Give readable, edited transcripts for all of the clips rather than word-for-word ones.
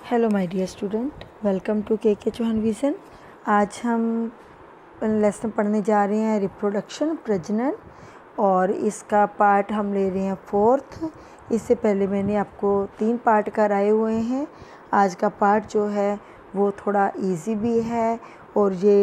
Hello my dear student, welcome to K Chauhan vision. आज हम lesson पढ़ने जा रहे हैं रिप्रोडक्शन प्रजनन, और इसका पार्ट हम ले रहे हैं 4th। इससे पहले मैंने आपको 3 पार्ट कराए हुए हैं। आज का पार्ट जो है वो थोड़ा इजी भी है, और ये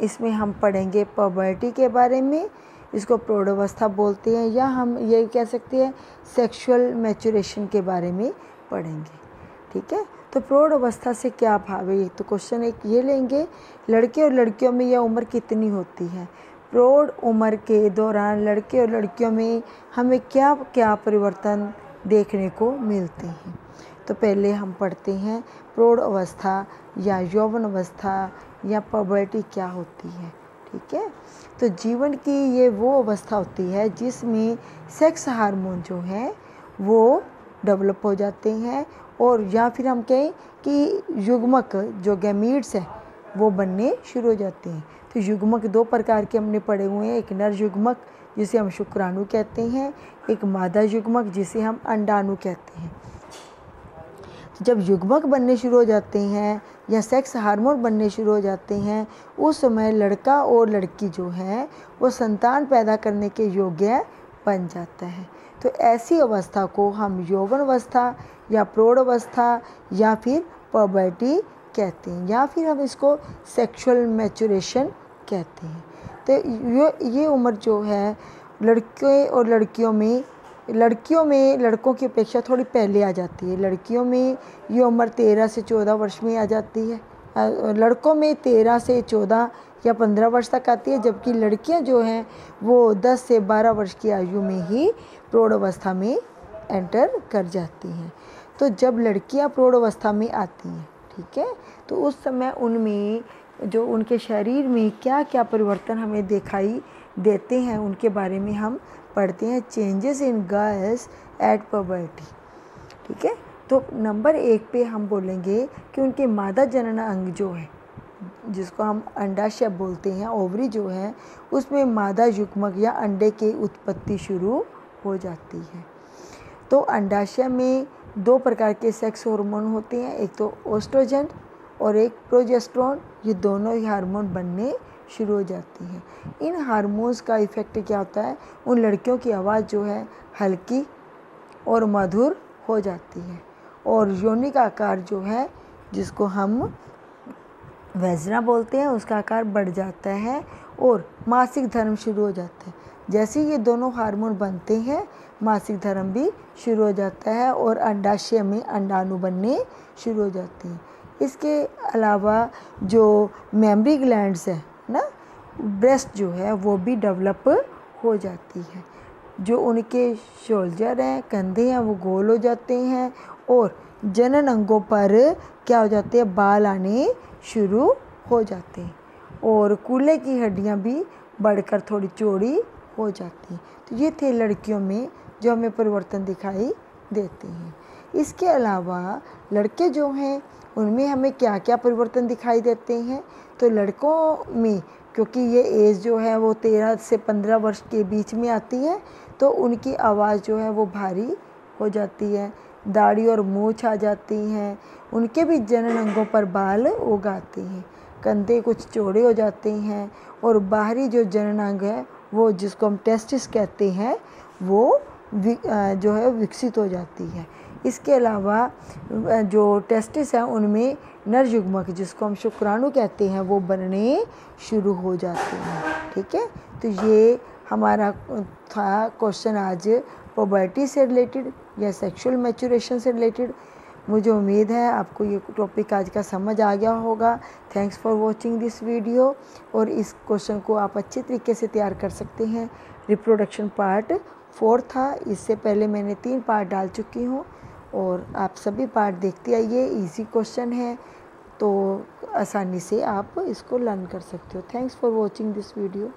इसमें हम पढ़ेंगे पबर्टी के बारे में। इसको प्रौढ़ावस्था बोलते हैं, या हम ये कह सकते हैं सेक्सुअल मैच्योरेशन के बारे में पढ़ेंगे। ठीक है, तो प्रौढ़ अवस्था से क्या भाव है? तो क्वेश्चन एक ये लेंगे, लड़के और लड़कियों में यह उम्र कितनी होती है? प्रौढ़ उम्र के दौरान लड़के और लड़कियों में हमें क्या क्या परिवर्तन देखने को मिलते हैं? तो पहले हम पढ़ते हैं प्रौढ़ अवस्था या यौवन अवस्था या पबर्टी क्या होती है। ठीक है, तो जीवन की ये वो अवस्था होती है जिसमें सेक्स हार्मोन जो है वो डेवलप हो जाते हैं, और या फिर हम कहें कि युग्मक जो गैमीट्स है वो बनने शुरू हो जाते हैं। तो युग्मक 2 प्रकार के हमने पढ़े हुए हैं, एक नर युग्मक जिसे हम शुक्राणु कहते हैं, एक मादा युग्मक जिसे हम अंडाणु कहते हैं। तो जब युग्मक बनने शुरू हो जाते हैं या सेक्स हार्मोन बनने शुरू हो जाते हैं, उस समय लड़का और लड़की जो है वो संतान पैदा करने के योग्य बन जाता है। तो ऐसी अवस्था को हम यौवन अवस्था या प्रौढ़ अवस्था या फिर पबर्टी कहते हैं, या फिर हम इसको सेक्सुअल मैच्योरेशन कहते हैं। तो ये उम्र जो है लड़के और लड़कियों में लड़कों की अपेक्षा थोड़ी पहले आ जाती है। लड़कियों में ये उम्र 13 से 14 वर्ष में आ जाती है, लड़कों में 13 से 14 या 15 वर्ष तक आती है, जबकि लड़कियां जो हैं वो 10 से 12 वर्ष की आयु में ही प्रौढ़ अवस्था में एंटर कर जाती हैं। तो जब लड़कियां प्रौढ़ अवस्था में आती हैं, ठीक है, तो उस समय उनमें जो उनके शरीर में क्या क्या परिवर्तन हमें दिखाई देते हैं उनके बारे में हम पढ़ते हैं। Changes in girls at puberty. ठीक है, तो नंबर 1 पे हम बोलेंगे कि उनके मादा जनन अंग जो है, जिसको हम अंडाशय बोलते हैं, ओवरी जो है, उसमें मादा युग्मक या अंडे की उत्पत्ति शुरू हो जाती है। तो अंडाशय में 2 प्रकार के सेक्स हार्मोन होते हैं, एक तो ओस्ट्रोजन और एक प्रोजेस्टेरोन। ये दोनों ही हार्मोन बनने शुरू हो जाती हैं। इन हार्मोन्स का इफ़ेक्ट क्या होता है? उन लड़कियों की आवाज़ जो है हल्की और मधुर हो जाती है, और योनि का आकार जो है, जिसको हम वैजना बोलते हैं, उसका आकार बढ़ जाता है, और मासिक धर्म शुरू हो जाता है। जैसे ये दोनों हार्मोन बनते हैं, मासिक धर्म भी शुरू हो जाता है, और अंडाशय में अंडाणु बनने शुरू हो जाते हैं। इसके अलावा जो मेमरी ग्लैंड्स है ना, ब्रेस्ट जो है वो भी डेवलप हो जाती है। जो उनके शोल्डर हैं, कंधे हैं, वो गोल हो जाते हैं, और जनन अंगों पर क्या हो जाते हैं? बाल आने शुरू हो जाते हैं, और कूल्हे की हड्डियां भी बढ़कर थोड़ी चौड़ी हो जाती हैं। तो ये थे लड़कियों में जो हमें परिवर्तन दिखाई देते हैं। इसके अलावा लड़के जो हैं उनमें हमें क्या क्या परिवर्तन दिखाई देते हैं? तो लड़कों में, क्योंकि ये एज जो है वो 13 से 15 वर्ष के बीच में आती है, तो उनकी आवाज़ जो है वो भारी हो जाती है, दाढ़ी और मूंछ आ जाती हैं, उनके भी जनन अंगों पर बाल उग आते हैं, कंधे कुछ चौड़े हो जाते हैं, और बाहरी जो जनन अंग है वो, जिसको हम टेस्टिस कहते हैं, वो जो है विकसित हो जाती है। इसके अलावा जो टेस्टिस हैं उनमें नर युग्मक, जिसको हम शुक्राणु कहते हैं, वो बनने शुरू हो जाते हैं। ठीक है, तो ये हमारा था क्वेश्चन आज पबर्टी से रिलेटेड या सेक्सुअल मैच्योरेशन से रिलेटेड। मुझे उम्मीद है आपको ये टॉपिक आज का समझ आ गया होगा। Thanks for watching this video, और इस क्वेश्चन को आप अच्छे तरीके से तैयार कर सकते हैं। रिप्रोडक्शन पार्ट 4 था, इससे पहले मैंने 3 पार्ट डाल चुकी हूँ, और आप सभी पार्ट देखते आइए। इजी क्वेश्चन है, तो आसानी से आप इसको लर्न कर सकते हो। Thanks for watching this video.